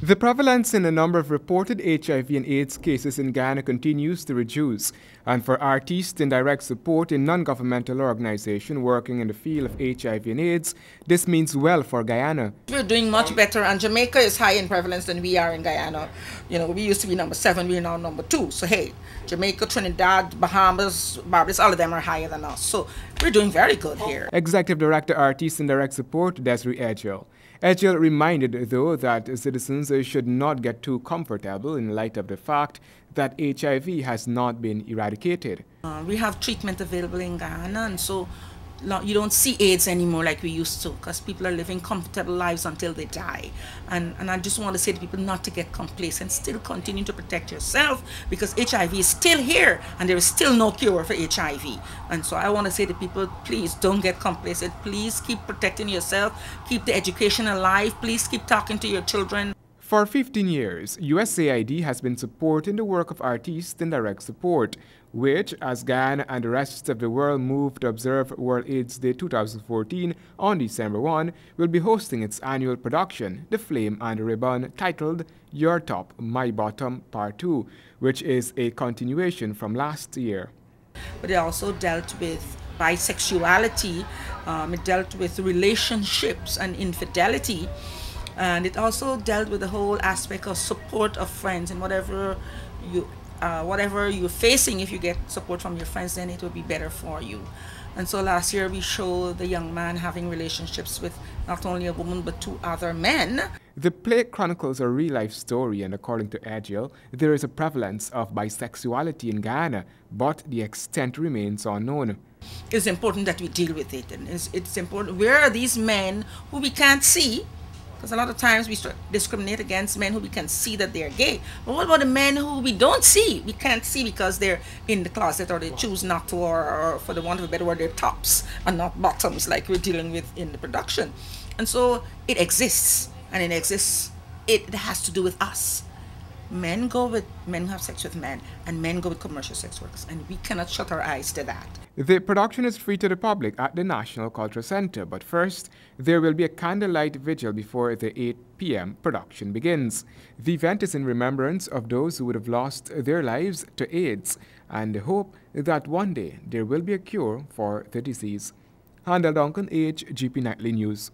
The prevalence in the number of reported HIV and AIDS cases in Guyana continues to reduce, and for artists in direct support in non-governmental organizations working in the field of HIV and AIDS, this means well for Guyana. We're doing much better, and Jamaica is higher in prevalence than we are in Guyana. You know, we used to be number 7, we're now number 2. So hey, Jamaica, Trinidad, Bahamas, Barbados, all of them are higher than us. So we're doing very good here. Executive Director Artists in Direct Support, Desiree Edgell. Edgell reminded, though, that citizens should not get too comfortable in light of the fact that HIV has not been eradicated. We have treatment available in Guyana, and so you don't see AIDS anymore like we used to, because people are living comfortable lives until they die. And I just want to say to people not to get complacent, still continue to protect yourself, because HIV is still here and there is still no cure for HIV. And so I want to say to people, please don't get complacent. Please keep protecting yourself, keep the education alive, please keep talking to your children. For 15 years, USAID has been supporting the work of artists in direct support, which, as Guyana and the rest of the world move to observe World AIDS Day 2014 on December 1, will be hosting its annual production, The Flame and the Ribbon, titled Your Top, My Bottom Part 2, which is a continuation from last year. But it also dealt with bisexuality, it dealt with relationships and infidelity. And it also dealt with the whole aspect of support of friends, and whatever you're facing, if you get support from your friends, then it will be better for you. And so last year we showed the young man having relationships with not only a woman but 2 other men. The play chronicles a real-life story, and according to Edgell, there is a prevalence of bisexuality in Guyana, but the extent remains unknown. It's important that we deal with it, and it's important. Where are these men who we can't see? Because a lot of times we discriminate against men who we can see that they're gay. But what about the men who we don't see? We can't see because they're in the closet, or they choose not to, or for the want of a better word, they're tops and not bottoms like we're dealing with in the production. And so it exists, and it has to do with us. Men who have sex with men, and men go with commercial sex workers, and we cannot shut our eyes to that. The production is free to the public at the National Cultural Center, but first, there will be a candlelight vigil before the 8 p.m. production begins. The event is in remembrance of those who would have lost their lives to AIDS, and the hope that one day there will be a cure for the disease. Handel Duncan, HGP Nightly News.